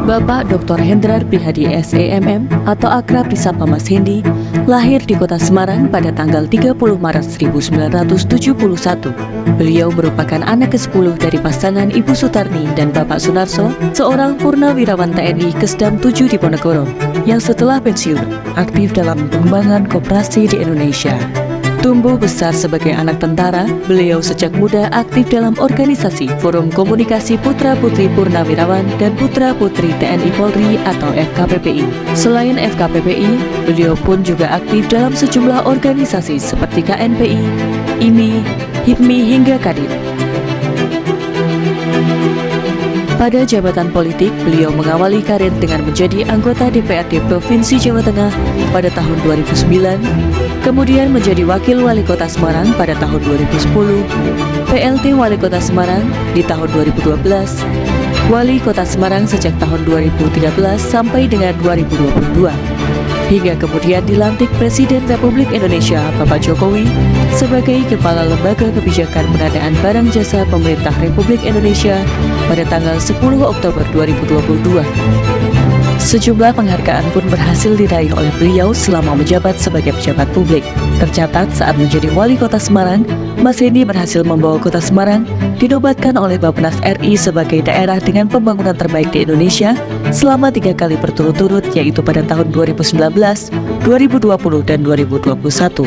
Bapak Dr. Hendrar Prihadi SEMM atau akrab disapa Mas Hendi, lahir di kota Semarang pada tanggal 30 Maret 1971. Beliau merupakan anak ke-10 dari pasangan Ibu Sutarni dan Bapak Sunarso, seorang purnawirawan TNI Kesdam 7 di Ponegoro, yang setelah pensiun aktif dalam pengembangan koperasi di Indonesia. Tumbuh besar sebagai anak tentara, beliau sejak muda aktif dalam organisasi Forum Komunikasi Putra-Putri Purnawirawan dan Putra-Putri TNI Polri atau FKPPI. Selain FKPPI, beliau pun juga aktif dalam sejumlah organisasi seperti KNPI, IMI, HIPMI hingga Kadin. Pada jabatan politik, beliau mengawali karir dengan menjadi anggota DPRD Provinsi Jawa Tengah pada tahun 2009, kemudian menjadi Wakil Wali Kota Semarang pada tahun 2010, PLT Wali Kota Semarang di tahun 2012, Wali Kota Semarang sejak tahun 2013 sampai dengan 2022. Hingga kemudian dilantik Presiden Republik Indonesia Bapak Jokowi sebagai Kepala Lembaga Kebijakan Pengadaan Barang Jasa Pemerintah Republik Indonesia pada tanggal 10 Oktober 2022. Sejumlah penghargaan pun berhasil diraih oleh beliau selama menjabat sebagai pejabat publik. Tercatat saat menjadi Wali Kota Semarang, Mas Hendi berhasil membawa Kota Semarang dinobatkan oleh Bappenas RI sebagai daerah dengan pembangunan terbaik di Indonesia selama 3 kali berturut-turut, yaitu pada tahun 2019, 2020, dan 2021.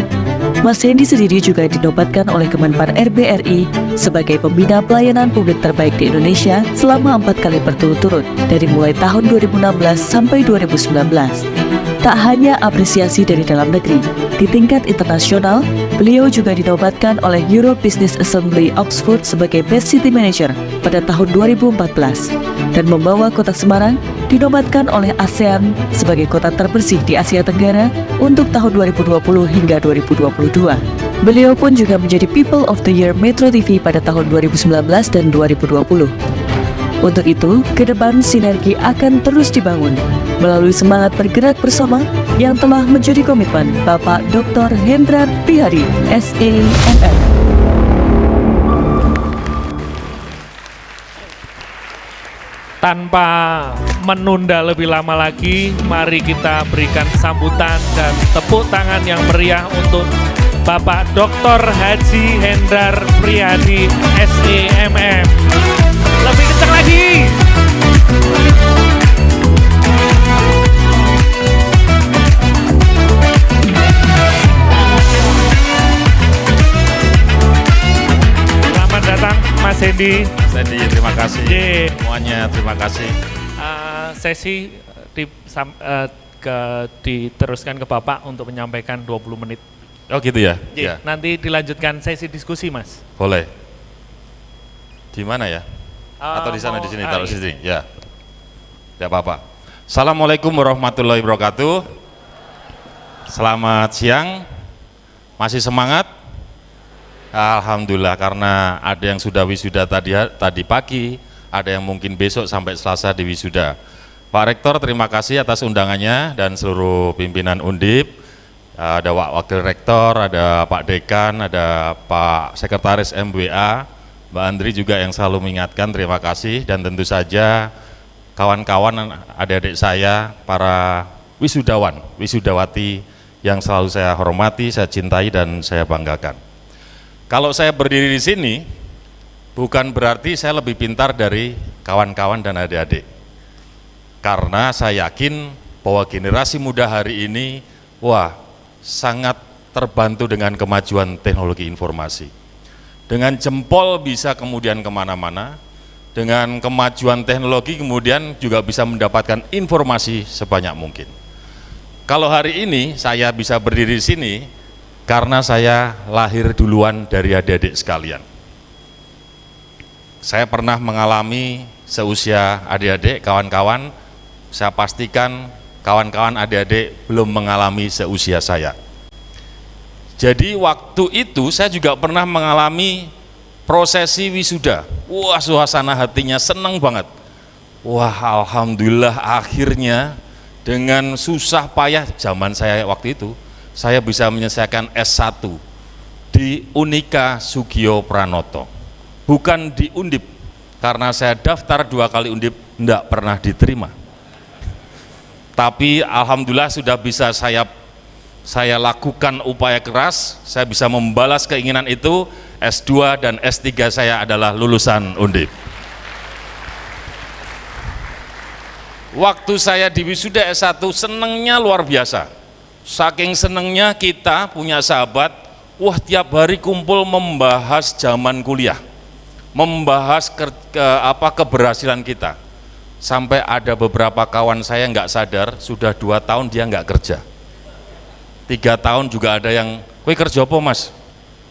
Mas Hendi sendiri juga dinobatkan oleh Kemenpar RB RI sebagai pembina pelayanan publik terbaik di Indonesia selama 4 kali berturut-turut dari mulai tahun 2016 sampai 2019. Tak hanya apresiasi dari dalam negeri, di tingkat internasional, beliau juga dinobatkan oleh Europe Business Assembly Oxford sebagai Best City Manager pada tahun 2014 dan membawa Kota Semarang dinobatkan oleh ASEAN sebagai kota terbersih di Asia Tenggara untuk tahun 2020 hingga 2022. Beliau pun juga menjadi People of the Year Metro TV pada tahun 2019 dan 2020. Untuk itu, ke depan sinergi akan terus dibangun melalui semangat bergerak bersama yang telah menjadi komitmen Bapak Dr. Hendrar Prihadi SEMM. Tanpa menunda lebih lama lagi, mari kita berikan sambutan dan tepuk tangan yang meriah untuk Bapak Dr. Haji Hendrar Prihadi SEMM. Lebih kencang lagi. Selamat datang Mas Hendi. Mas Hendi, terima kasih. Semuanya terima kasih. Sesi diteruskan ke Bapak untuk menyampaikan 20 menit. Oh gitu ya? Ya. Nanti dilanjutkan sesi diskusi, Mas. Boleh. Di mana ya? Atau di sana, di sini, taruh di sini. Ya. Ya apa-apa. Assalamualaikum warahmatullahi wabarakatuh. Selamat siang. Masih semangat? Alhamdulillah, karena ada yang sudah wisuda tadi pagi, ada yang mungkin besok sampai Selasa di wisuda. Pak Rektor, terima kasih atas undangannya dan seluruh pimpinan Undip. Ada Wakil Rektor, ada Pak Dekan, ada Pak Sekretaris MWA, Mbak Andri juga yang selalu mengingatkan, terima kasih. Dan tentu saja kawan-kawan, adik-adik saya, para wisudawan, wisudawati yang selalu saya hormati, saya cintai dan saya banggakan. Kalau saya berdiri di sini, bukan berarti saya lebih pintar dari kawan-kawan dan adik-adik. Karena saya yakin bahwa generasi muda hari ini, sangat terbantu dengan kemajuan teknologi informasi. Dengan jempol bisa kemudian kemana-mana, dengan kemajuan teknologi kemudian juga bisa mendapatkan informasi sebanyak mungkin. Kalau hari ini saya bisa berdiri di sini, karena saya lahir duluan dari adik-adik sekalian. Saya pernah mengalami seusia adik-adik, kawan-kawan, saya pastikan kawan-kawan adik-adik belum mengalami seusia saya. Jadi waktu itu saya juga pernah mengalami prosesi wisuda. Suasana hatinya senang banget. Alhamdulillah akhirnya dengan susah payah zaman saya waktu itu, saya bisa menyelesaikan S1 di Unika Sugio Pranoto. Bukan di Undip, karena saya daftar 2 kali Undip, enggak pernah diterima. Tapi alhamdulillah sudah bisa saya lakukan upaya keras, saya bisa membalas keinginan itu. S2 dan S3 saya adalah lulusan Undip. Waktu saya di wisuda S1 senengnya luar biasa. Saking senengnya kita punya sahabat, wah tiap hari kumpul membahas zaman kuliah, membahas keberhasilan kita. Sampai ada beberapa kawan saya nggak sadar, sudah 2 tahun dia nggak kerja. 3 tahun juga ada yang, kowe kerja apa mas?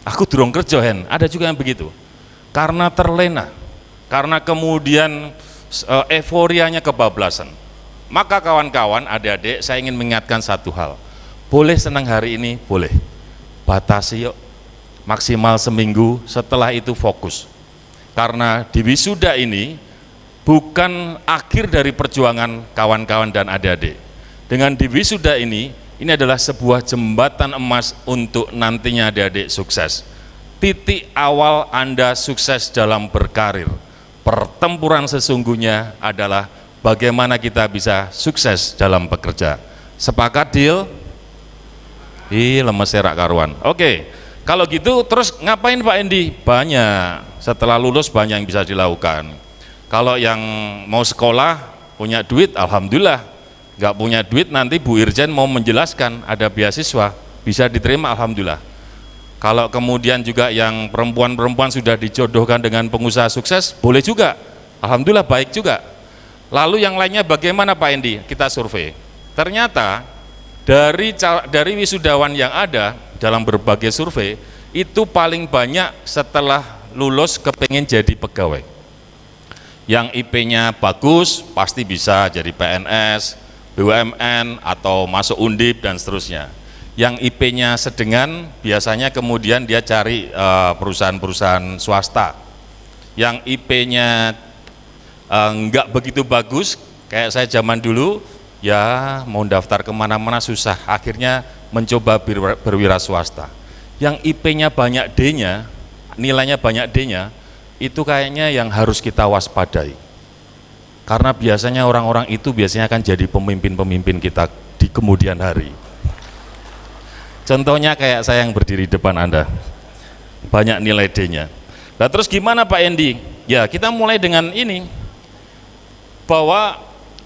Aku durung kerja hen, ada juga yang begitu. Karena terlena, karena kemudian euforianya kebablasan. Maka kawan-kawan, adik-adik, saya ingin mengingatkan satu hal. Boleh senang hari ini, boleh. Batasi yuk, maksimal seminggu, setelah itu fokus. Karena di wisuda ini bukan akhir dari perjuangan kawan-kawan dan adik-adik. Dengan di wisuda ini adalah sebuah jembatan emas untuk nantinya adik-adik sukses. Titik awal Anda sukses dalam berkarir. Pertempuran sesungguhnya adalah bagaimana kita bisa sukses dalam bekerja. Sepakat deal? Lemes serak karuan. Oke, kalau gitu terus ngapain Pak Endi? Banyak, setelah lulus banyak yang bisa dilakukan. Kalau yang mau sekolah, punya duit, alhamdulillah. Nggak punya duit, nanti Bu Irjen mau menjelaskan, ada beasiswa, bisa diterima, alhamdulillah. Kalau kemudian juga yang perempuan-perempuan sudah dijodohkan dengan pengusaha sukses, boleh juga, alhamdulillah baik juga. Lalu yang lainnya bagaimana Pak Endi? Kita survei. Ternyata dari wisudawan yang ada dalam berbagai survei, itu paling banyak setelah lulus kepengen jadi pegawai. Yang IP-nya bagus, pasti bisa jadi PNS, BUMN, atau masuk Undip dan seterusnya. Yang IP-nya sedengan, biasanya kemudian dia cari perusahaan-perusahaan swasta. Yang IP-nya enggak begitu bagus, kayak saya zaman dulu, ya mau daftar kemana-mana susah, akhirnya mencoba berwira swasta. Yang IP-nya banyak D-nya, nilainya banyak D-nya, itu kayaknya yang harus kita waspadai. Karena biasanya orang-orang itu biasanya akan jadi pemimpin-pemimpin kita di kemudian hari. Contohnya kayak saya yang berdiri di depan Anda, banyak nilai D-nya. Nah terus gimana Pak Endi? Ya kita mulai dengan ini, bahwa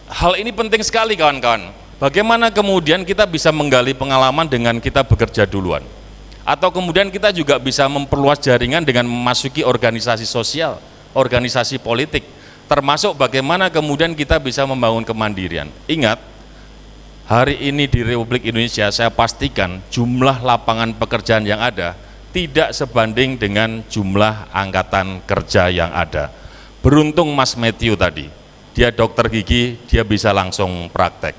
hal ini penting sekali kawan-kawan. Bagaimana kemudian kita bisa menggali pengalaman dengan kita bekerja duluan, atau kemudian kita juga bisa memperluas jaringan dengan memasuki organisasi sosial, organisasi politik, termasuk bagaimana kemudian kita bisa membangun kemandirian. Ingat, hari ini di Republik Indonesia saya pastikan jumlah lapangan pekerjaan yang ada tidak sebanding dengan jumlah angkatan kerja yang ada. Beruntung Mas Matthew tadi, dia dokter gigi, dia bisa langsung praktek.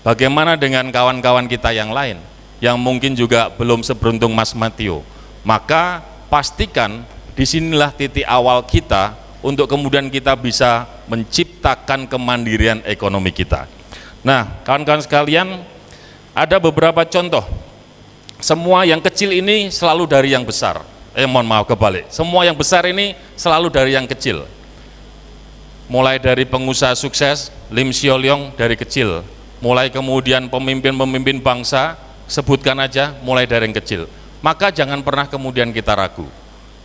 Bagaimana dengan kawan-kawan kita yang lain yang mungkin juga belum seberuntung Mas Matthew? Maka pastikan disinilah titik awal kita untuk kemudian kita bisa menciptakan kemandirian ekonomi kita. Nah, kawan-kawan sekalian, ada beberapa contoh. Semua yang kecil ini selalu dari yang besar. Mohon maaf kebalik. Semua yang besar ini selalu dari yang kecil. Mulai dari pengusaha sukses, Lim Sio Leong dari kecil. Mulai kemudian pemimpin-pemimpin bangsa, sebutkan aja, mulai dari yang kecil. Maka jangan pernah kemudian kita ragu.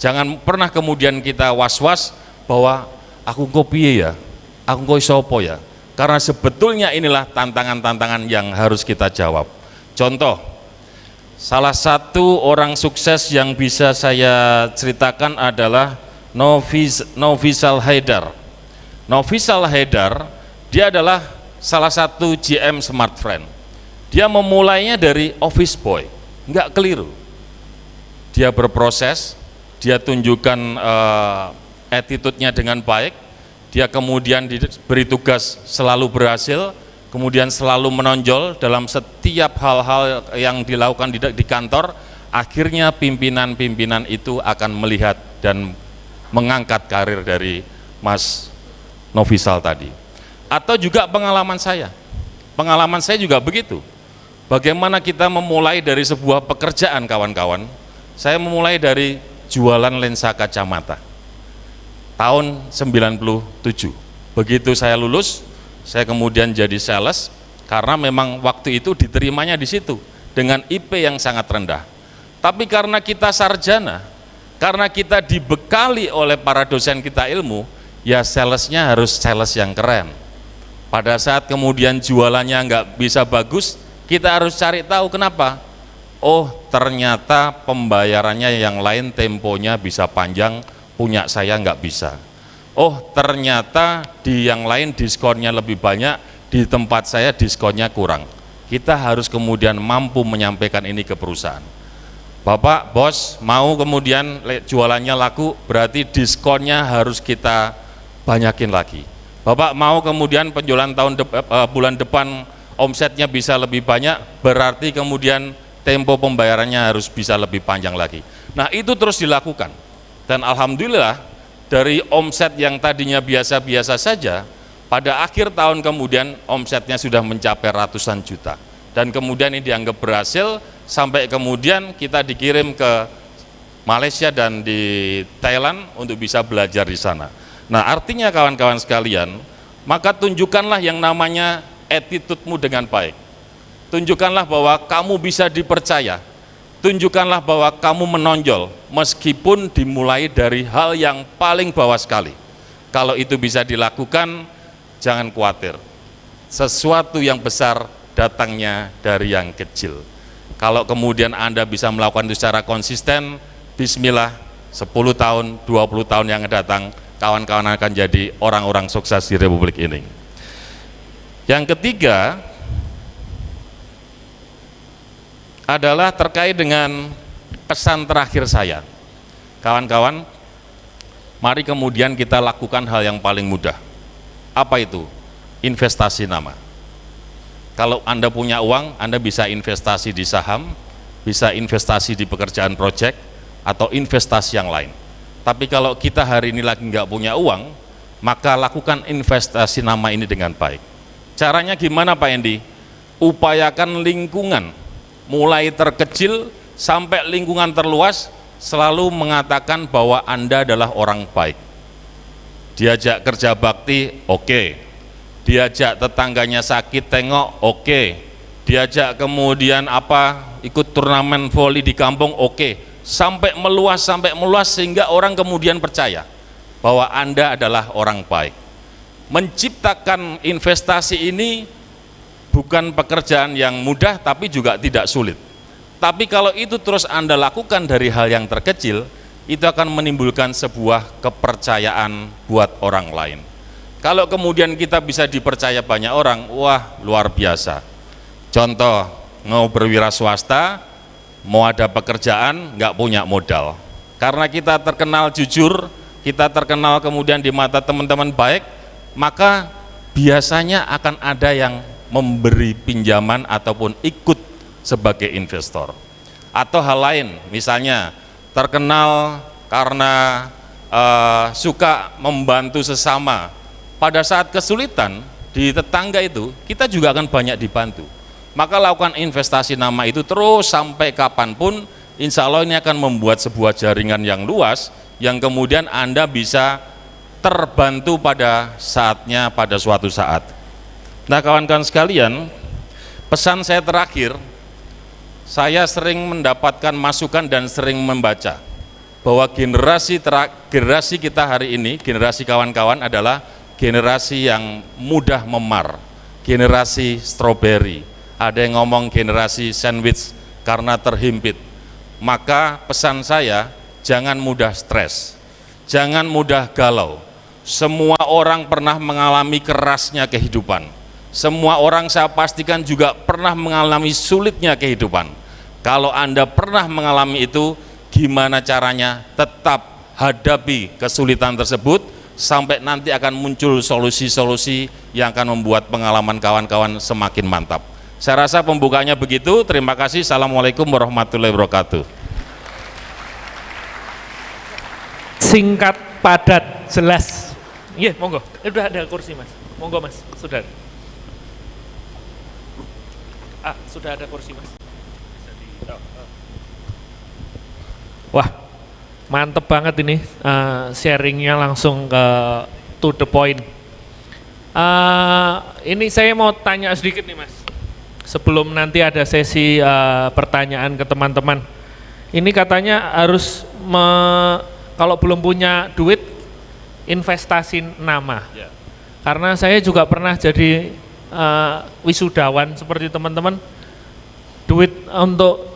Jangan pernah kemudian kita was-was bahwa aku kok piye ya, aku kok iso apa ya. Karena sebetulnya inilah tantangan-tantangan yang harus kita jawab. Contoh, salah satu orang sukses yang bisa saya ceritakan adalah Novisal Haidar. Novisal Haidar, dia adalah salah satu GM Smartfren. Dia memulainya dari office boy, nggak keliru. Dia berproses, dia tunjukkan attitude-nya dengan baik, dia kemudian diberi tugas selalu berhasil, kemudian selalu menonjol dalam setiap hal-hal yang dilakukan di kantor. Akhirnya pimpinan-pimpinan itu akan melihat dan mengangkat karir dari Mas Novisal tadi. Atau juga pengalaman saya juga begitu. Bagaimana kita memulai dari sebuah pekerjaan kawan-kawan. Saya memulai dari jualan lensa kacamata tahun 97. Begitu saya lulus, saya kemudian jadi sales, karena memang waktu itu diterimanya di situ dengan IP yang sangat rendah. Tapi karena kita sarjana, karena kita dibekali oleh para dosen kita ilmu, ya salesnya harus sales yang keren. Pada saat kemudian jualannya nggak bisa bagus, kita harus cari tahu kenapa. Oh, ternyata pembayarannya yang lain temponya bisa panjang, punya saya nggak bisa. Oh, ternyata di yang lain diskonnya lebih banyak, di tempat saya diskonnya kurang. Kita harus kemudian mampu menyampaikan ini ke perusahaan. Bapak, bos, mau kemudian jualannya laku, berarti diskonnya harus kita banyakin lagi. Bapak mau kemudian penjualan bulan depan omsetnya bisa lebih banyak, berarti kemudian tempo pembayarannya harus bisa lebih panjang lagi. Nah, itu terus dilakukan. Dan alhamdulillah dari omset yang tadinya biasa-biasa saja, pada akhir tahun kemudian omsetnya sudah mencapai ratusan juta. Dan kemudian ini dianggap berhasil, sampai kemudian kita dikirim ke Malaysia dan di Thailand untuk bisa belajar di sana. Nah, artinya kawan-kawan sekalian, maka tunjukkanlah yang namanya attitude-mu dengan baik. Tunjukkanlah bahwa kamu bisa dipercaya. Tunjukkanlah bahwa kamu menonjol, meskipun dimulai dari hal yang paling bawah sekali. Kalau itu bisa dilakukan, jangan khawatir. Sesuatu yang besar datangnya dari yang kecil. Kalau kemudian Anda bisa melakukan itu secara konsisten, bismillah, 10 tahun, 20 tahun yang datang, kawan-kawan akan jadi orang-orang sukses di Republik ini. Yang ketiga adalah terkait dengan pesan terakhir saya. Kawan-kawan, mari kemudian kita lakukan hal yang paling mudah. Apa itu? Investasi nama. Kalau Anda punya uang, Anda bisa investasi di saham, bisa investasi di pekerjaan proyek, atau investasi yang lain. Tapi kalau kita hari ini lagi nggak punya uang, maka lakukan investasi nama ini dengan baik. Caranya gimana Pak Endi? Upayakan lingkungan, mulai terkecil sampai lingkungan terluas, selalu mengatakan bahwa Anda adalah orang baik. Diajak kerja bakti, oke. Diajak tetangganya sakit tengok, oke. Diajak kemudian ikut turnamen voli di kampung, oke. Sampai meluas sehingga orang kemudian percaya bahwa Anda adalah orang baik. Menciptakan investasi ini bukan pekerjaan yang mudah, tapi juga tidak sulit. Tapi kalau itu terus Anda lakukan dari hal yang terkecil, itu akan menimbulkan sebuah kepercayaan buat orang lain. Kalau kemudian kita bisa dipercaya banyak orang, wah luar biasa. Contoh, mau berwira swasta, mau ada pekerjaan, nggak punya modal. Karena kita terkenal jujur, kita terkenal kemudian di mata teman-teman baik, maka biasanya akan ada yang memberi pinjaman ataupun ikut sebagai investor. Atau hal lain, misalnya terkenal karena suka membantu sesama. Pada saat kesulitan di tetangga itu, kita juga akan banyak dibantu. Maka lakukan investasi nama itu terus sampai kapanpun, insya Allah ini akan membuat sebuah jaringan yang luas, yang kemudian Anda bisa terbantu pada saatnya, pada suatu saat. Nah kawan-kawan sekalian, pesan saya terakhir, saya sering mendapatkan masukan dan sering membaca bahwa generasi kita hari ini, generasi kawan-kawan adalah generasi yang mudah memar, generasi stroberi. Ada yang ngomong generasi sandwich karena terhimpit. Maka pesan saya, jangan mudah stres, jangan mudah galau. Semua orang pernah mengalami kerasnya kehidupan. Semua orang saya pastikan juga pernah mengalami sulitnya kehidupan. Kalau Anda pernah mengalami itu, gimana caranya tetap hadapi kesulitan tersebut, sampai nanti akan muncul solusi-solusi yang akan membuat pengalaman kawan-kawan semakin mantap. Saya rasa pembukanya begitu. Terima kasih. Assalamualaikum warahmatullahi wabarakatuh. Singkat, padat, jelas. Iya, monggo. Udah ada kursi Mas. Monggo Mas, sudah. Sudah ada kursi Mas. Wah, mantep banget ini sharingnya langsung ke to the point. Ini saya mau tanya sedikit nih Mas. Sebelum nanti ada sesi pertanyaan ke teman-teman. Ini katanya harus kalau belum punya duit investasi nama. Karena saya juga pernah jadi wisudawan seperti teman-teman. Duit untuk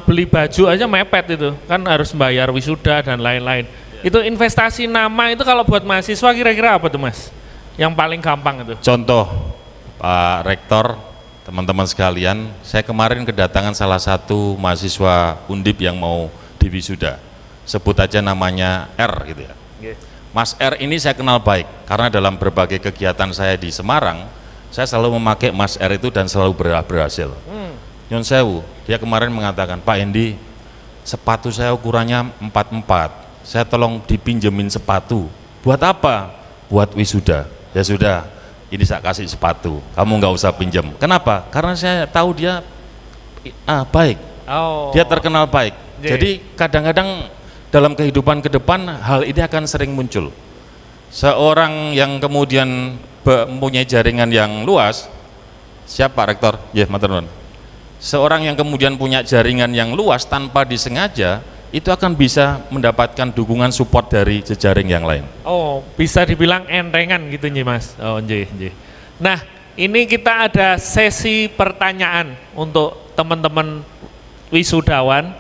beli baju aja mepet itu, kan harus bayar wisuda dan lain-lain. Itu investasi nama itu kalau buat mahasiswa kira-kira apa tuh Mas? Yang paling gampang itu. Contoh, Pak Rektor, teman-teman sekalian, saya kemarin kedatangan salah satu mahasiswa Undip yang mau diwisuda. Sebut aja namanya R gitu ya. Mas R ini saya kenal baik, karena dalam berbagai kegiatan saya di Semarang, saya selalu memakai Mas R itu dan selalu berhasil. Nyon sewu, dia kemarin mengatakan, Pak Hendi, sepatu saya ukurannya 44, saya tolong dipinjemin sepatu. Buat apa? Buat wisuda. Ya sudah, ini saya kasih sepatu, kamu nggak usah pinjam. Kenapa? Karena saya tahu dia baik, dia terkenal baik. Jadi kadang-kadang dalam kehidupan ke depan hal ini akan sering muncul. Seorang yang kemudian mempunyai jaringan yang luas, siapa Rektor? Ya, matur nuwun. Seorang yang kemudian punya jaringan yang luas tanpa disengaja, itu akan bisa mendapatkan dukungan support dari jejaring yang lain. Oh, bisa dibilang entengan gitu nih Mas. Oh, nggih. Nah, ini kita ada sesi pertanyaan untuk teman-teman wisudawan.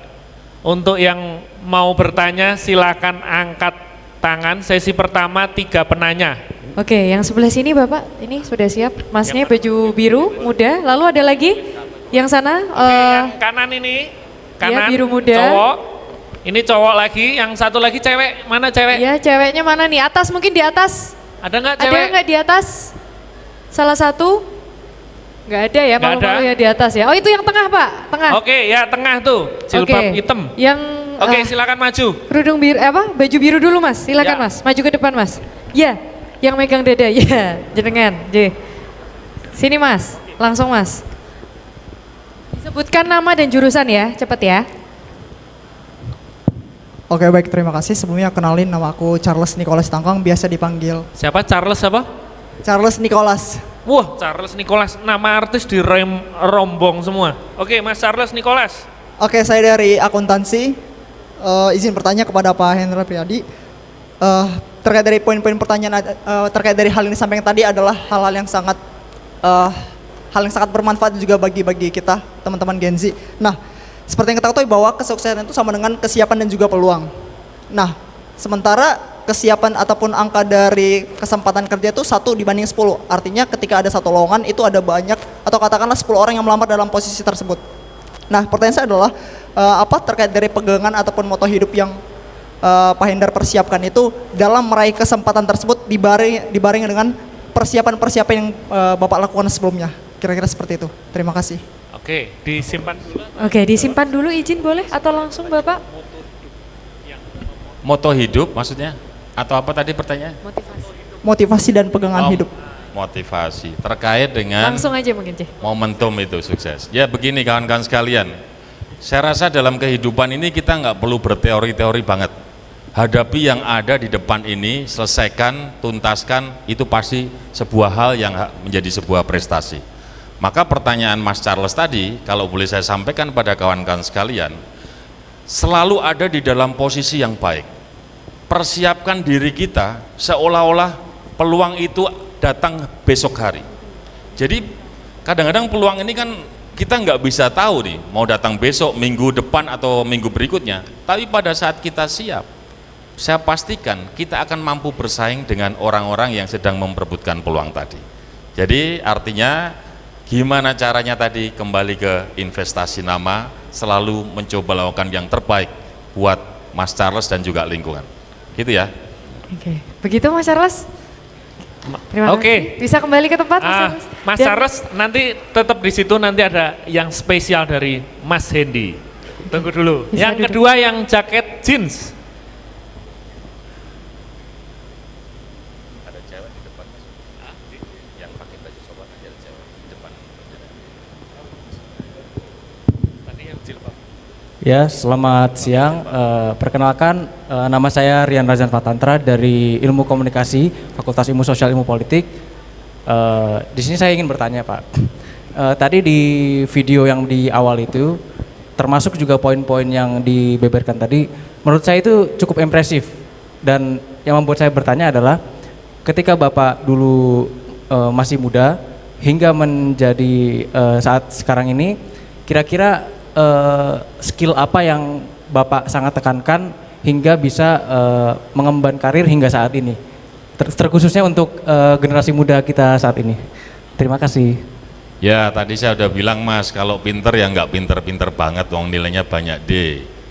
Untuk yang mau bertanya silakan angkat tangan. Sesi pertama 3 penanya. Oke, yang sebelah sini Bapak, ini sudah siap. Masnya baju biru muda, lalu ada lagi yang sana. Yang kanan ini, kanan biru muda. Cowok. Ini cowok lagi, yang satu lagi cewek. Mana cewek? Ya, ceweknya mana nih? Atas, mungkin di atas. Ada nggak cewek? Ada nggak di atas? Salah satu? Nggak ada ya, malu-malu ya di atas ya. Oh, itu yang tengah Pak, tengah. Oke, ya tengah tuh, jilbab hitam. Yang Oke, silakan maju. kerudung biru, baju biru dulu Mas, silakan Ya. Mas, maju ke depan Mas. Ya, yang megang dada, ya, jenengan, sini Mas, langsung Mas. Sebutkan nama dan jurusan ya, cepet ya. Oke baik, terima kasih. Sebelumnya kenalin, nama aku Charles Nicholas Tangkong, biasa dipanggil Siapa? Charles apa? Charles Nicholas. Wah, Charles Nicholas, nama artis di rombong semua. Oke, Mas Charles Nicholas. Oke, saya dari akuntansi. Izin bertanya kepada Pak Hendra Priyadi. Terkait dari poin-poin pertanyaan, terkait dari hal ini sampai yang tadi adalah hal yang sangat bermanfaat juga bagi kita, teman-teman Gen Z. Nah, seperti yang kita ketahui bahwa kesuksesan itu sama dengan kesiapan dan juga peluang. Nah, sementara kesiapan ataupun angka dari kesempatan kerja itu 1/10. Artinya ketika ada satu lowongan itu ada banyak atau katakanlah 10 orang yang melamar dalam posisi tersebut. Nah, pertanyaan saya adalah apa terkait dari pegangan ataupun moto hidup yang Pak Hendar persiapkan itu dalam meraih kesempatan tersebut dibarengi dengan persiapan-persiapan yang Bapak lakukan sebelumnya. Kira-kira seperti itu. Terima kasih. Oke, disimpan dulu. Oke, disimpan dulu izin boleh atau langsung Bapak? Moto hidup maksudnya? Atau apa tadi pertanyaan? Motivasi dan pegangan hidup. Motivasi, terkait dengan Langsung aja mungkin momentum itu sukses. Ya begini kawan-kawan sekalian, saya rasa dalam kehidupan ini kita nggak perlu berteori-teori banget. Hadapi yang ada di depan ini, selesaikan, tuntaskan, itu pasti sebuah hal yang menjadi sebuah prestasi. Maka pertanyaan Mas Charles tadi, kalau boleh saya sampaikan pada kawan-kawan sekalian, selalu ada di dalam posisi yang baik. Persiapkan diri kita seolah-olah peluang itu datang besok hari. Jadi kadang-kadang peluang ini kan kita nggak bisa tahu nih mau datang besok, minggu depan atau minggu berikutnya. Tapi pada saat kita siap, saya pastikan kita akan mampu bersaing dengan orang-orang yang sedang memperebutkan peluang tadi. Jadi artinya gimana caranya tadi kembali ke investasi nama, selalu mencoba lakukan yang terbaik buat Mas Charles dan juga lingkungan. Gitu ya. Oke, begitu Mas Charles. Terima Oke. kasih. Bisa kembali ke tempat Mas Charles. Mas Charles nanti tetap di situ, nanti ada yang spesial dari Mas Hendi. Tunggu dulu. Bisa Yang duduk. kedua yang jaket jeans. Ada cewek di depan Mas. Yang pakai baju sobat aja ada cewek di depan. Tadi yang jilbab. Ya, selamat siang. Perkenalkan, nama saya Rian Razan Fatantra dari Ilmu Komunikasi, Fakultas Ilmu Sosial Ilmu Politik. Di sini saya ingin bertanya Pak. Tadi di video yang di awal itu, termasuk juga poin-poin yang dibeberkan tadi, menurut saya itu cukup impresif. Dan yang membuat saya bertanya adalah, ketika Bapak dulu masih muda, hingga menjadi saat sekarang ini, kira-kira skill apa yang Bapak sangat tekankan hingga bisa mengemban karir hingga saat ini? Terkhususnya untuk generasi muda kita saat ini. Terima kasih. Ya tadi saya udah bilang Mas, kalau pinter ya nggak pinter-pinter banget, wong nilainya banyak D.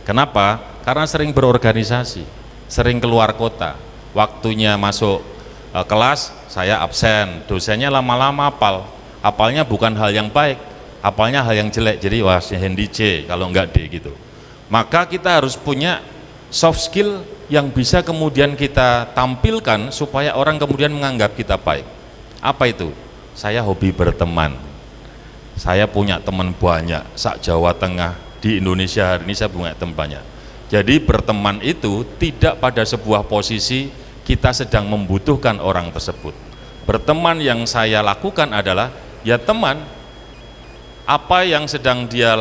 Kenapa? Karena sering berorganisasi, sering keluar kota. Waktunya masuk kelas, saya absen, dosennya lama-lama hafal. Hafalnya bukan hal yang baik, hafalnya hal yang jelek, jadi wah handy C kalau nggak D gitu. Maka kita harus punya soft skill yang bisa kemudian kita tampilkan supaya orang kemudian menganggap kita baik. Apa itu? Saya hobi berteman. Saya punya teman banyak, sak Jawa Tengah, di Indonesia hari ini saya punya teman banyak. Jadi berteman itu tidak pada sebuah posisi kita sedang membutuhkan orang tersebut. Berteman yang saya lakukan adalah, ya teman, apa yang sedang dia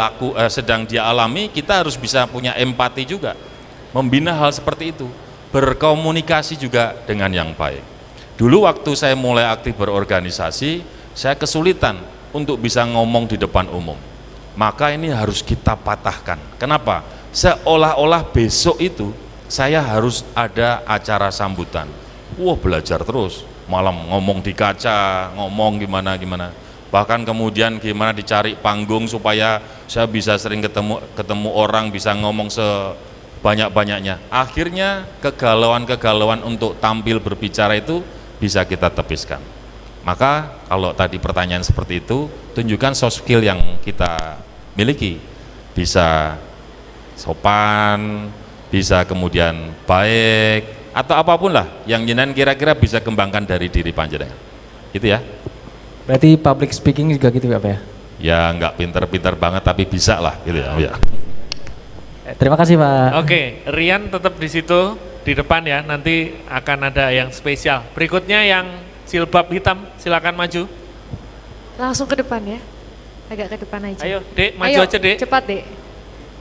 alami, kita harus bisa punya empati juga, membina hal seperti itu, berkomunikasi juga dengan yang baik. Dulu waktu saya mulai aktif berorganisasi, saya kesulitan untuk bisa ngomong di depan umum. Maka ini harus kita patahkan. Kenapa? Seolah-olah besok itu saya harus ada acara sambutan. Wah, belajar terus, malam ngomong di kaca, ngomong gimana. Bahkan kemudian gimana dicari panggung supaya saya bisa sering ketemu orang, bisa ngomong sebanyak-banyaknya. Akhirnya kegalauan-kegalauan untuk tampil berbicara itu bisa kita tepiskan. Maka kalau tadi pertanyaan seperti itu, tunjukkan soft skill yang kita miliki. Bisa sopan, bisa kemudian baik, atau apapun lah yang jenengan kira-kira bisa kembangkan dari diri panjenengan. Gitu ya. Berarti public speaking juga gitu ya Pak ya? Ya nggak pinter-pinter banget tapi bisa lah gitu ya. Terima kasih Pak. Oke, Rian tetap di situ di depan ya. Nanti akan ada yang spesial. Berikutnya yang jilbab hitam, silakan maju. Langsung ke depan ya. Agak ke depan aja. Ayo, Dek, maju Ayo, aja, Dek. Cepat, Dek.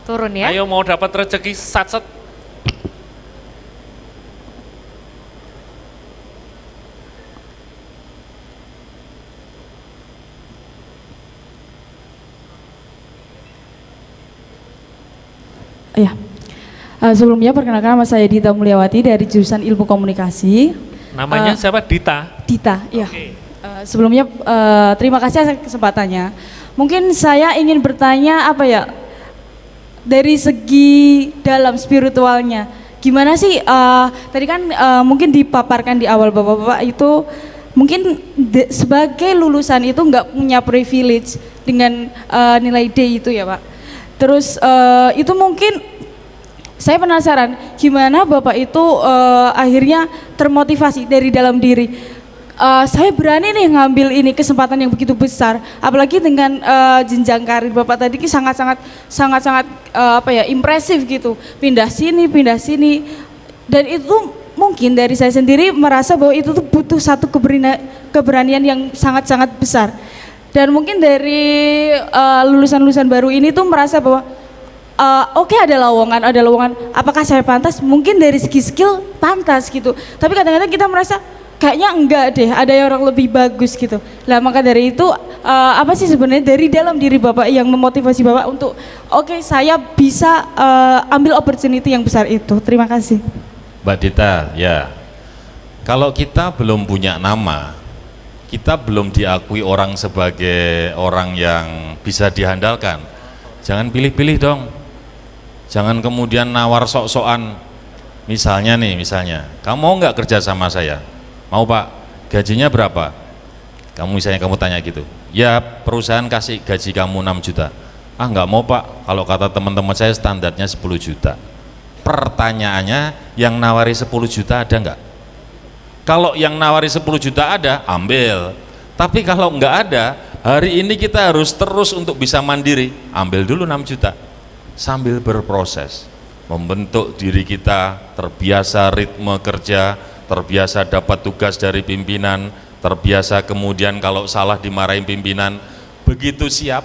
Turun ya. Ayo mau dapat rezeki satset. Ya, sebelumnya perkenalkan nama saya Dita Mulyawati dari jurusan Ilmu Komunikasi. Namanya siapa? Dita? Dita, ya. Oke. Sebelumnya terima kasih atas kesempatannya. Mungkin saya ingin bertanya apa ya, dari segi dalam spiritualnya, gimana sih? Tadi kan mungkin dipaparkan di awal bapak-bapak itu mungkin sebagai lulusan itu nggak punya privilege dengan nilai D itu ya Pak. Terus itu mungkin saya penasaran gimana Bapak itu akhirnya termotivasi dari dalam diri. Saya berani nih ngambil ini kesempatan yang begitu besar, apalagi dengan jenjang karir Bapak tadi sangat-sangat apa ya, impresif gitu. Pindah sini dan itu mungkin dari saya sendiri merasa bahwa itu tuh butuh satu keberanian yang sangat-sangat besar. Dan mungkin dari lulusan-lulusan baru ini tuh merasa bahwa oke, ada lowongan, apakah saya pantas? Mungkin dari segi skill pantas gitu, tapi kadang-kadang kita merasa kayaknya enggak deh, ada yang orang lebih bagus gitu. Lah maka dari itu apa sih sebenarnya dari dalam diri Bapak yang memotivasi Bapak untuk oke, saya bisa ambil opportunity yang besar itu? Terima kasih. Mbak Dita, ya kalau kita belum punya nama, kita belum diakui orang sebagai orang yang bisa diandalkan, jangan pilih-pilih dong. Jangan kemudian nawar sok-sokan. Misalnya, kamu mau nggak kerja sama saya? Mau Pak, gajinya berapa? Misalnya kamu tanya gitu, ya perusahaan kasih gaji kamu 6 juta. Ah nggak mau Pak, kalau kata teman-teman saya standarnya 10 juta. Pertanyaannya, yang nawari 10 juta ada nggak? Kalau yang nawari 10 juta ada, ambil. Tapi kalau nggak ada, hari ini kita harus terus untuk bisa mandiri, ambil dulu 6 juta. Sambil berproses, membentuk diri kita, terbiasa ritme kerja, terbiasa dapat tugas dari pimpinan, terbiasa kemudian kalau salah dimarahin pimpinan, begitu siap,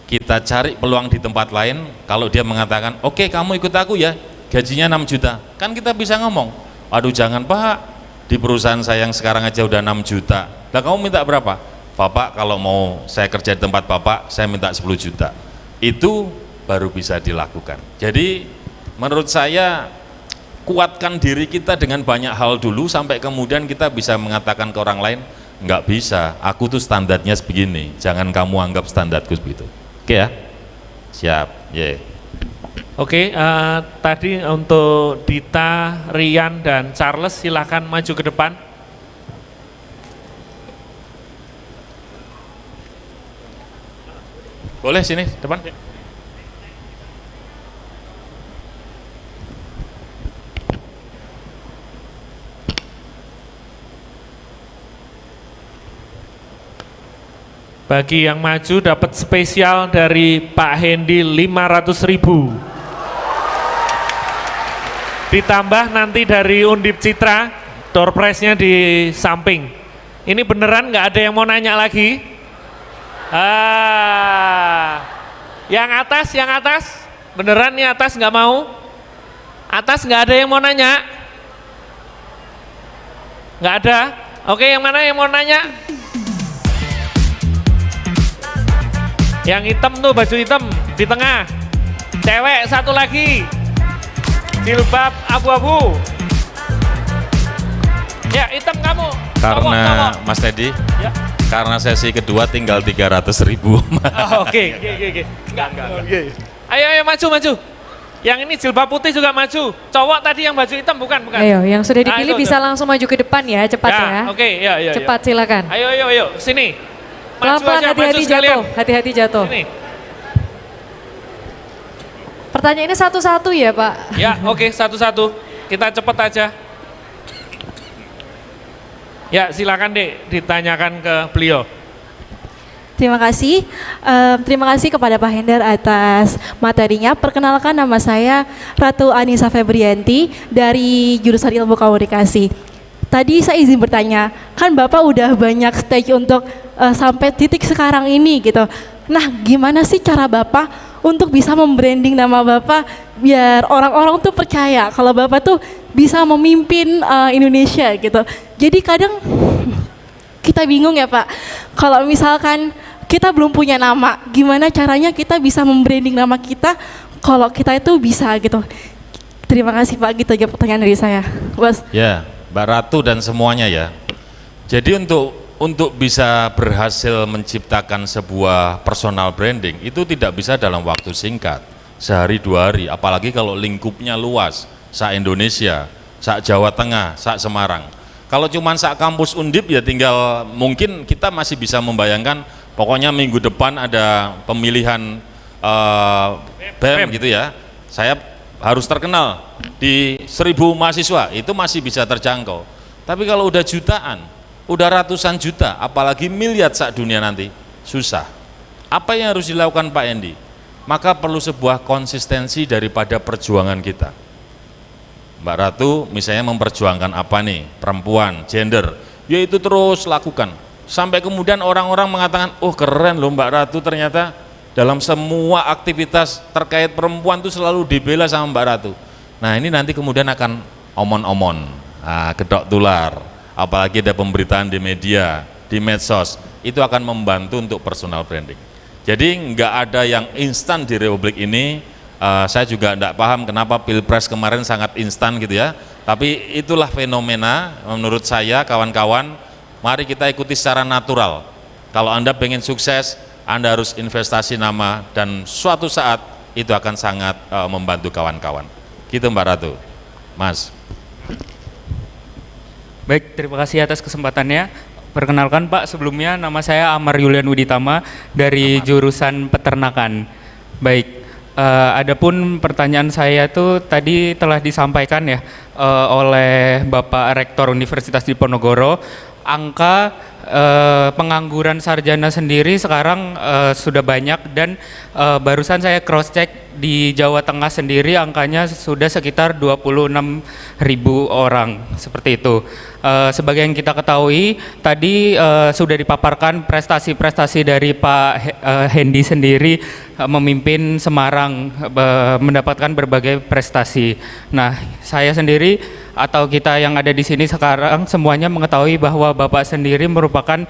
kita cari peluang di tempat lain. Kalau dia mengatakan, oke kamu ikut aku ya, gajinya 6 juta, kan kita bisa ngomong, aduh jangan Pak, di perusahaan saya yang sekarang aja udah 6 juta, lah kamu minta berapa? Bapak kalau mau saya kerja di tempat Bapak, saya minta 10 juta. Itu baru bisa dilakukan. Jadi menurut saya, kuatkan diri kita dengan banyak hal dulu sampai kemudian kita bisa mengatakan ke orang lain, nggak bisa, aku tuh standarnya sebegini, jangan kamu anggap standarku begitu. Oke ya, siap, yeah. Oke, tadi untuk Dita, Rian, dan Charles silakan maju ke depan. Boleh sini depan. Bagi yang maju dapat spesial dari Pak Hendy 500.000. Ditambah nanti dari Undip Citra, door prize-nya di samping. Ini beneran nggak ada yang mau nanya lagi? Yang atas, beneran nih atas nggak mau? Atas nggak ada yang mau nanya? Nggak ada? Oke, yang mana yang mau nanya? Yang hitam tuh, baju hitam di tengah. Cewek satu lagi, jilbab abu-abu. Ya, hitam kamu. Karena cowok. Mas Teddy, Ya. karena sesi kedua tinggal 300.000. Oke. Enggak. Ayo maju. Yang ini jilbab putih juga maju. Cowok tadi yang baju hitam bukan? Ayo, yang sudah Nah, dipilih itu, bisa itu. langsung maju ke depan ya, cepat ya. Oke, ya. Cepat silakan. Ayo, sini. Maju Pelan-pelan, aja, hati-hati maju sekalian. jatuh, hati-hati jatuh. Sini. Pertanyaannya satu-satu ya Pak. Ya, oke, satu-satu. Kita cepet aja. Ya, silakan Dek, ditanyakan ke beliau. Terima kasih. Terima kasih kepada Pak Hendar atas materinya. Perkenalkan, nama saya Ratu Anissa Febrianti dari jurusan Ilmu Komunikasi. Tadi saya izin bertanya, kan Bapak udah banyak stage untuk sampai titik sekarang ini gitu. Nah, gimana sih cara Bapak untuk bisa membranding nama Bapak biar orang-orang tuh percaya kalau Bapak tuh bisa memimpin Indonesia gitu. Jadi kadang kita bingung ya Pak, kalau misalkan kita belum punya nama, gimana caranya kita bisa membranding nama kita kalau kita itu bisa gitu. Terima kasih Pak, gitu aja pertanyaan dari saya. Bos. Ya, Mbak Ratu dan semuanya ya. Jadi untuk bisa berhasil menciptakan sebuah personal branding itu tidak bisa dalam waktu singkat, sehari 2 hari, apalagi kalau lingkupnya luas, se-Indonesia, se-Jawa Tengah, se-Semarang. Kalau cuma se-kampus Undip ya tinggal, mungkin kita masih bisa membayangkan pokoknya minggu depan ada pemilihan BEM gitu ya, saya harus terkenal di 1.000 mahasiswa, itu masih bisa terjangkau. Tapi kalau udah jutaan, udah ratusan juta, apalagi miliar sak dunia nanti, susah. Apa yang harus dilakukan Pak Hendy? Maka perlu sebuah konsistensi daripada perjuangan kita. Mbak Ratu misalnya memperjuangkan apa nih? Perempuan, gender, yaitu terus lakukan. Sampai kemudian orang-orang mengatakan, oh keren loh Mbak Ratu, ternyata dalam semua aktivitas terkait perempuan itu selalu dibela sama Mbak Ratu. Nah ini nanti kemudian akan omon-omon, gedok tular, apalagi ada pemberitaan di media, di medsos, itu akan membantu untuk personal branding. Jadi nggak ada yang instan di Republik ini. Saya juga tidak paham kenapa Pilpres kemarin sangat instan gitu ya, tapi itulah fenomena menurut saya. Kawan-kawan, mari kita ikuti secara natural. Kalau Anda pengen sukses, Anda harus investasi nama, dan suatu saat itu akan sangat membantu kawan-kawan. Gitu Mbak Ratu. Mas. Baik, terima kasih atas kesempatannya. Perkenalkan Pak, sebelumnya nama saya Amar Yulian Widitama dari jurusan peternakan. Baik, adapun pertanyaan saya itu tadi telah disampaikan ya, oleh Bapak Rektor Universitas Diponegoro, angka pengangguran sarjana sendiri sekarang sudah banyak, dan barusan saya cross check di Jawa Tengah sendiri angkanya sudah sekitar 26.000 orang, seperti itu. Sebagai yang kita ketahui tadi sudah dipaparkan prestasi-prestasi dari Pak Hendy sendiri, memimpin Semarang, mendapatkan berbagai prestasi. Nah, saya sendiri atau kita yang ada di sini sekarang semuanya mengetahui bahwa Bapak sendiri merupakan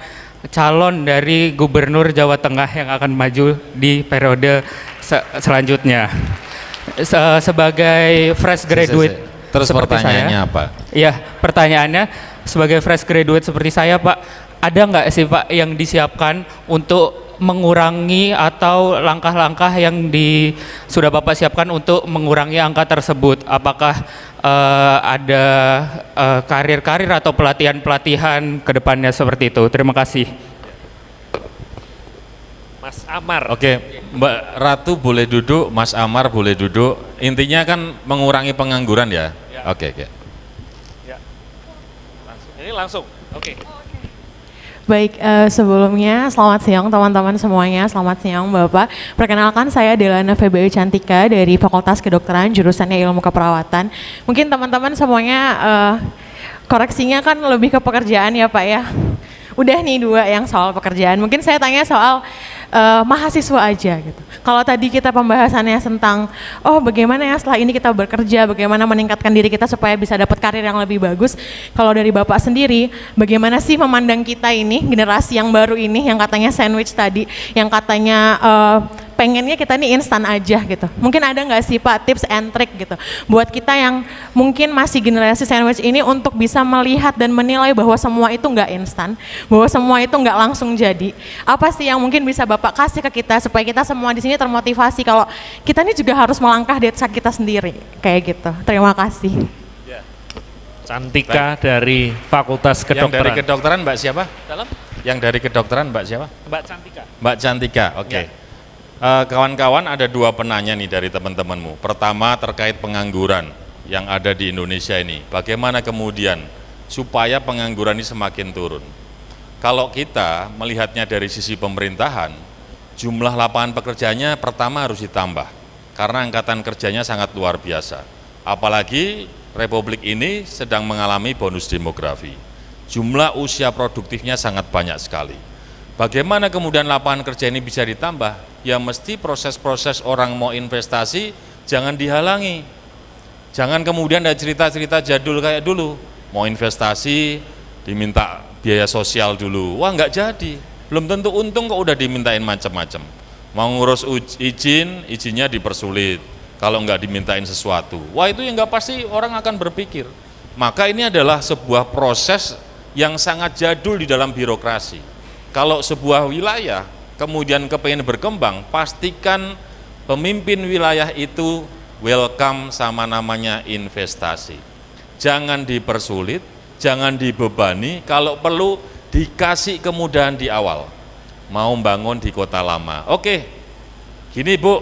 calon dari Gubernur Jawa Tengah yang akan maju di periode selanjutnya. Sebagai fresh graduate, terus seperti pertanyaannya saya, apa? Ya, pertanyaannya sebagai fresh graduate seperti saya, Pak, ada nggak sih Pak yang disiapkan untuk mengurangi atau langkah-langkah yang sudah Bapak siapkan untuk mengurangi angka tersebut? Apakah ada karir-karir atau pelatihan-pelatihan ke depannya seperti itu? Terima kasih. Mas Amar. Oke, Mbak Ratu boleh duduk, Mas Amar boleh duduk. Intinya kan mengurangi pengangguran ya? Ya. Oke. Ya. Ini langsung. Oke. Baik, sebelumnya selamat siang teman-teman semuanya, selamat siang Bapak. Perkenalkan saya Delana Febri Cantika dari Fakultas Kedokteran, jurusannya Ilmu Keperawatan. Mungkin teman-teman semuanya koreksinya kan lebih ke pekerjaan ya Pak ya. Udah nih 2 yang soal pekerjaan, mungkin saya tanya soal mahasiswa aja gitu. Kalau tadi kita pembahasannya tentang bagaimana ya setelah ini kita bekerja, bagaimana meningkatkan diri kita supaya bisa dapat karir yang lebih bagus. Kalau dari Bapak sendiri, bagaimana sih memandang kita ini, generasi yang baru ini yang katanya sandwich tadi, yang katanya pengennya kita nih instan aja gitu. Mungkin ada nggak sih Pak tips and trick gitu buat kita yang mungkin masih generasi sandwich ini untuk bisa melihat dan menilai bahwa semua itu nggak instan, bahwa semua itu nggak langsung jadi. Apa sih yang mungkin bisa Bapak kasih ke kita supaya kita semua di sini termotivasi kalau kita ini juga harus melangkah di atas kita sendiri kayak gitu. Terima kasih. Cantika dari Fakultas Kedokteran. Yang dari kedokteran Mbak siapa? Dalam? Yang dari kedokteran Mbak siapa? Mbak Cantika. Mbak Cantika, oke. Ya. Kawan-kawan ada 2 penanya nih dari teman-temanmu. Pertama terkait pengangguran yang ada di Indonesia ini. Bagaimana kemudian supaya pengangguran ini semakin turun? Kalau kita melihatnya dari sisi pemerintahan, jumlah lapangan pekerjaannya pertama harus ditambah. Karena angkatan kerjanya sangat luar biasa. Apalagi Republik ini sedang mengalami bonus demografi. Jumlah usia produktifnya sangat banyak sekali. Bagaimana kemudian lapangan kerja ini bisa ditambah? Ya mesti proses-proses orang mau investasi jangan dihalangi. Jangan kemudian ada cerita-cerita jadul kayak dulu. Mau investasi diminta biaya sosial dulu. Wah nggak jadi. Belum tentu untung kok udah dimintain macam-macam. Mau ngurus izinnya dipersulit. Kalau nggak dimintain sesuatu. Wah itu yang nggak pasti orang akan berpikir. Maka ini adalah sebuah proses yang sangat jadul di dalam birokrasi. Kalau sebuah wilayah kemudian kepengen berkembang, pastikan pemimpin wilayah itu welcome sama namanya investasi. Jangan dipersulit, jangan dibebani, kalau perlu dikasih kemudahan di awal. Mau bangun di kota lama, oke, gini Bu,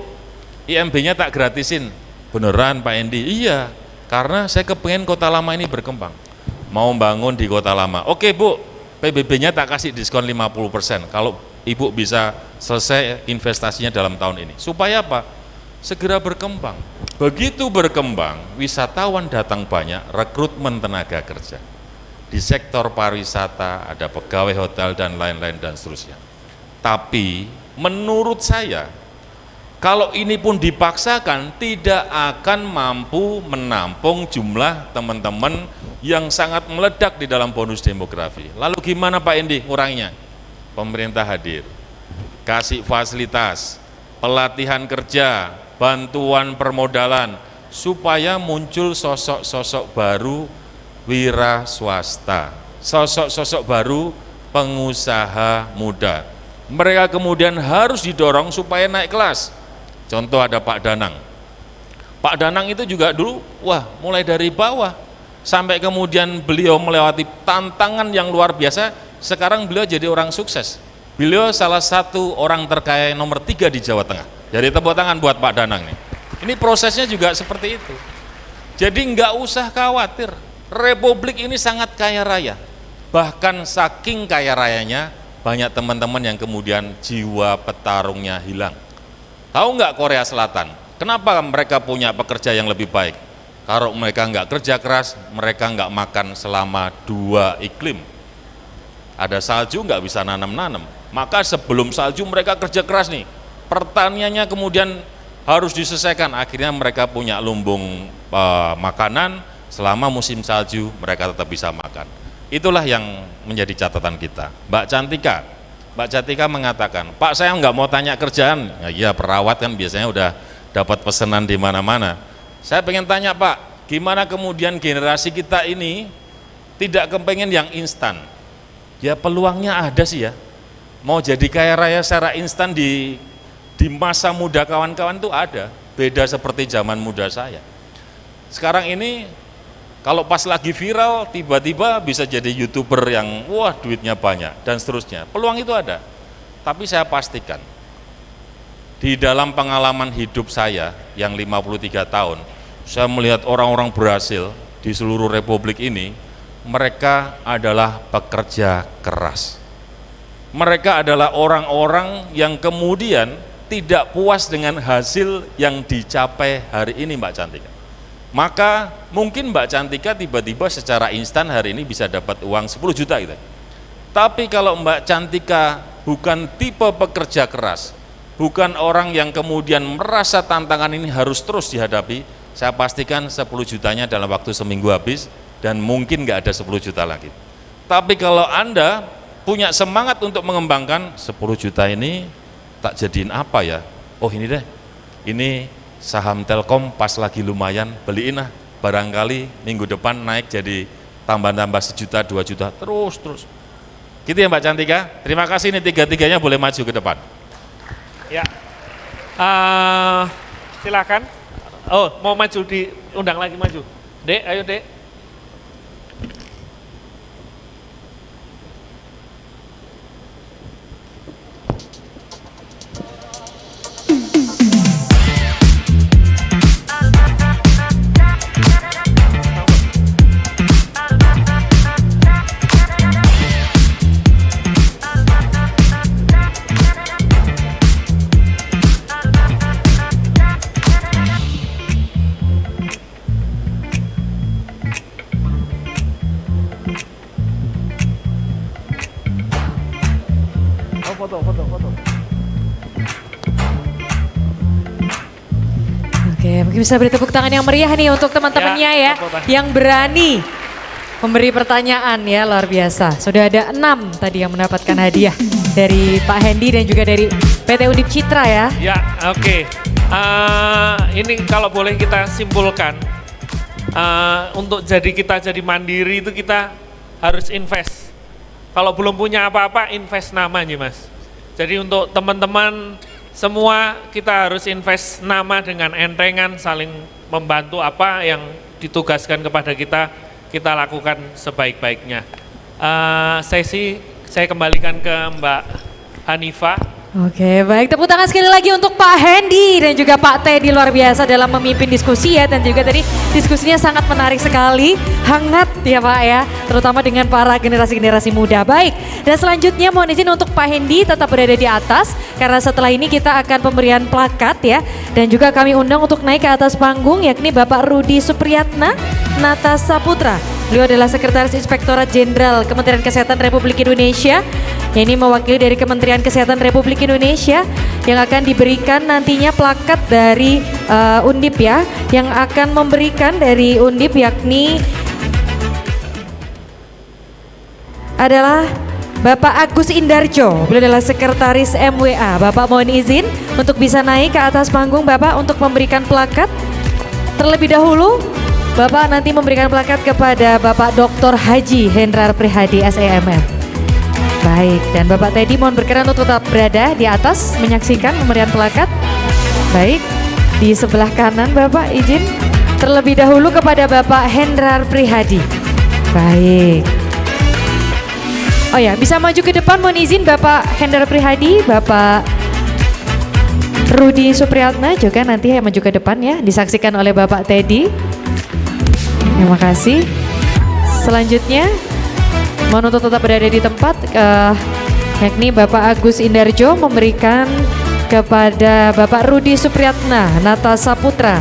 IMB-nya tak gratisin. Beneran Pak Endi? Iya, karena saya kepengen kota lama ini berkembang. Mau bangun di kota lama, oke Bu, PBB-nya tak kasih diskon 50%, kalau Ibu bisa selesai investasinya dalam tahun ini. Supaya apa? Segera berkembang. Begitu berkembang, wisatawan datang banyak, rekrutmen tenaga kerja. Di sektor pariwisata, ada pegawai hotel dan lain-lain dan seterusnya. Tapi menurut saya, kalau ini pun dipaksakan, tidak akan mampu menampung jumlah teman-teman yang sangat meledak di dalam bonus demografi. Lalu gimana Pak Endi nguranginya? Pemerintah hadir, kasih fasilitas, pelatihan kerja, bantuan permodalan, supaya muncul sosok-sosok baru wira swasta, sosok-sosok baru pengusaha muda. Mereka kemudian harus didorong supaya naik kelas. Contoh ada Pak Danang. Pak Danang itu juga dulu, mulai dari bawah, sampai kemudian beliau melewati tantangan yang luar biasa. Sekarang beliau jadi orang sukses. Beliau salah satu orang terkaya nomor 3 di Jawa Tengah. Jadi tepuk tangan buat Pak Danang nih. Ini prosesnya juga seperti itu. Jadi nggak usah khawatir, Republik ini sangat kaya raya. Bahkan saking kaya rayanya, banyak teman-teman yang kemudian jiwa petarungnya hilang. Tahu nggak Korea Selatan? Kenapa mereka punya pekerja yang lebih baik? Kalau mereka nggak kerja keras, mereka nggak makan selama 2 iklim. Ada salju nggak bisa nanam-nanam. Maka sebelum salju mereka kerja keras nih. Pertaniannya kemudian harus diselesaikan. Akhirnya mereka punya lumbung makanan, selama musim salju mereka tetap bisa makan. Itulah yang menjadi catatan kita. Mbak Cantika mengatakan, Pak saya nggak mau tanya kerjaan. Ya, iya perawat kan biasanya udah dapat pesanan di mana-mana. Saya pengen tanya Pak, gimana kemudian generasi kita ini tidak kepengen yang instan? Ya peluangnya ada sih ya. Mau jadi kaya raya secara instan di masa muda kawan-kawan itu ada. Beda seperti zaman muda saya. Sekarang ini kalau pas lagi viral, tiba-tiba bisa jadi YouTuber yang wah duitnya banyak dan seterusnya. Peluang itu ada. Tapi saya pastikan, di dalam pengalaman hidup saya yang 53 tahun, saya melihat orang-orang berhasil di seluruh Republik ini, mereka adalah pekerja keras. Mereka adalah orang-orang yang kemudian tidak puas dengan hasil yang dicapai hari ini Mbak Cantika. Maka mungkin Mbak Cantika tiba-tiba secara instan hari ini bisa dapat uang 10 juta gitu. Tapi kalau Mbak Cantika bukan tipe pekerja keras, bukan orang yang kemudian merasa tantangan ini harus terus dihadapi, saya pastikan 10 jutanya dalam waktu seminggu habis dan mungkin nggak ada 10 juta lagi. Tapi kalau Anda punya semangat untuk mengembangkan 10 juta ini tak jadiin apa ya? Oh ini deh, ini saham Telkom pas lagi lumayan, beliin lah, barangkali minggu depan naik jadi tambah-tambah 1 juta, 2 juta, terus. Gitu ya Mbak Cantika, terima kasih, ini tiga-tiganya boleh maju ke depan. Ya, silakan. Oh mau maju, diundang lagi maju. Dek, ayo Dek. Foto. Oke, mungkin bisa beri tepuk tangan yang meriah nih untuk teman-temannya ya, yang berani memberi pertanyaan ya, luar biasa. Sudah ada 6 tadi yang mendapatkan hadiah dari Pak Hendy dan juga dari PT Undip Citra ya. Ya, oke. Ini kalau boleh kita simpulkan, untuk kita jadi mandiri itu kita harus invest. Kalau belum punya apa-apa, invest nama nih Mas. Jadi untuk teman-teman semua kita harus invest nama dengan entengan, saling membantu apa yang ditugaskan kepada kita lakukan sebaik-baiknya. Saya kembalikan ke Mbak Hanifah. Oke, baik, tepuk tangan sekali lagi untuk Pak Hendy dan juga Pak Teddy, luar biasa dalam memimpin diskusi ya, dan juga tadi diskusinya sangat menarik sekali, hangat ya Pak ya, terutama dengan para generasi-generasi muda. Baik, dan selanjutnya mohon izin untuk Pak Hendy tetap berada di atas, karena setelah ini kita akan pemberian plakat ya, dan juga kami undang untuk naik ke atas panggung yakni Bapak Rudi Supriyatna Natasa Putra. Beliau adalah Sekretaris Inspektorat Jenderal Kementerian Kesehatan Republik Indonesia, yang ini mewakili dari Kementerian Kesehatan Republik Indonesia, yang akan diberikan nantinya plakat dari Undip ya, yang akan memberikan dari Undip yakni adalah Bapak Agus Indarjo. Beliau adalah Sekretaris MWA. Bapak mohon izin untuk bisa naik ke atas panggung Bapak untuk memberikan plakat. Terlebih dahulu Bapak nanti memberikan plakat kepada Bapak Dr. Haji Hendrar Prihadi SEMM. Baik, dan Bapak Teddy mohon berkenan untuk tetap berada di atas menyaksikan pemberian plakat. Baik, di sebelah kanan Bapak izin terlebih dahulu kepada Bapak Hendrar Prihadi. Baik. Oh ya, bisa maju ke depan, mohon izin Bapak Hendrar Prihadi, Bapak Rudi Supriyatna juga nanti maju ke depan ya, disaksikan oleh Bapak Teddy. Terima kasih. Selanjutnya, mohon untuk tetap berada di tempat, yakni Bapak Agus Indarjo memberikan kepada Bapak Rudi Supriyatna Nata Saputra.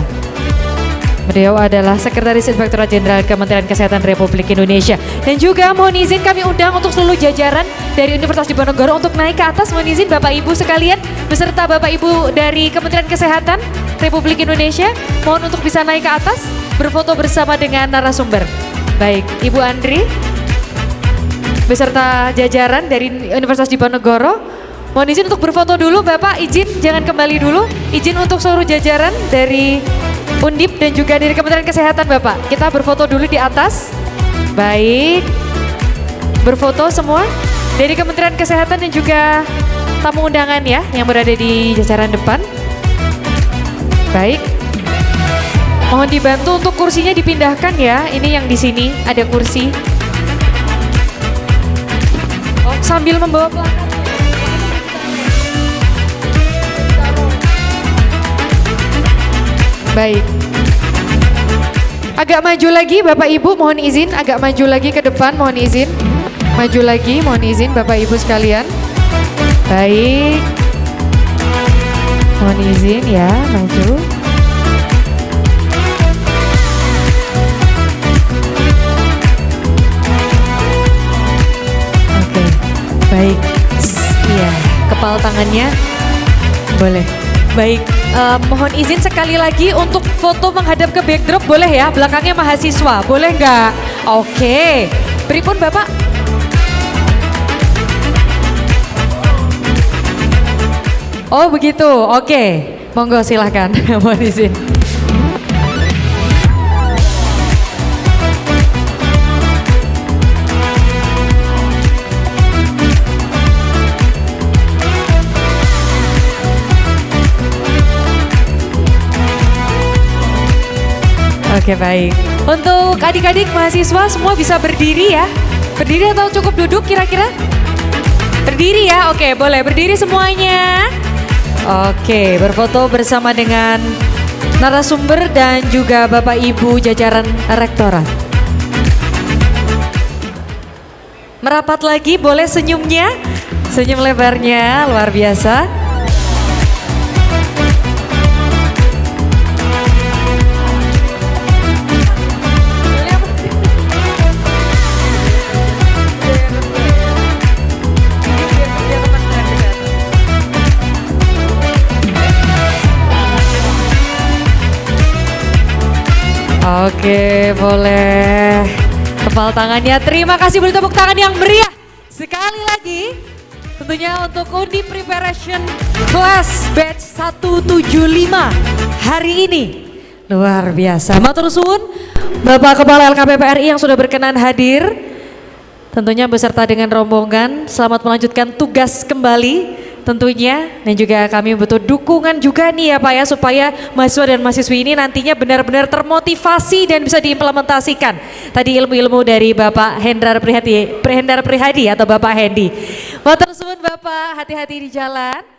Beliau adalah Sekretaris Inspektorat Jenderal Kementerian Kesehatan Republik Indonesia. Dan juga mohon izin kami undang untuk seluruh jajaran dari Universitas Diponegoro untuk naik ke atas. Mohon izin Bapak Ibu sekalian beserta Bapak Ibu dari Kementerian Kesehatan Republik Indonesia. Mohon untuk bisa naik ke atas berfoto bersama dengan narasumber. Baik, Ibu Andri beserta jajaran dari Universitas Diponegoro. Mohon izin untuk berfoto dulu Bapak, izin jangan kembali dulu. Izin untuk seluruh jajaran dari Undip dan juga dari Kementerian Kesehatan Bapak. Kita berfoto dulu di atas. Baik. Berfoto semua dari Kementerian Kesehatan dan juga tamu undangan ya yang berada di jajaran depan. Baik. Mohon dibantu untuk kursinya dipindahkan ya. Ini yang di sini ada kursi. Oh, sambil membawa plakat. Baik. Agak maju lagi Bapak Ibu, mohon izin agak maju lagi ke depan, mohon izin. Maju lagi, mohon izin Bapak Ibu sekalian. Baik. Mohon izin ya, maju. Oke, baik. Iya, kepal tangannya boleh. Baik, mohon izin sekali lagi untuk foto menghadap ke backdrop boleh ya, belakangnya mahasiswa, boleh nggak? Oke, pripun Bapak? Oh begitu, oke, monggo silahkan, mohon izin. Oke baik. Untuk adik-adik mahasiswa semua bisa berdiri ya. Berdiri atau cukup duduk kira-kira? Berdiri ya, oke boleh berdiri semuanya. Oke, berfoto bersama dengan narasumber dan juga Bapak Ibu jajaran rektorat. Merapat lagi, boleh senyumnya? Senyum lebarnya, luar biasa. Oke, boleh. Kepal tangannya, terima kasih, beri tepuk tangan yang meriah. Sekali lagi, tentunya untuk Undip Preparation Class Batch 175 hari ini. Luar biasa. Matur suwun, Bapak Kepala LKPPRI yang sudah berkenan hadir. Tentunya beserta dengan rombongan, selamat melanjutkan tugas kembali. Tentunya dan juga kami butuh dukungan juga nih ya Pak ya supaya mahasiswa dan mahasiswi ini nantinya benar-benar termotivasi dan bisa diimplementasikan tadi ilmu-ilmu dari Bapak Hendrar Prihadi atau Bapak Hendi. Matur suwun Bapak, hati-hati di jalan.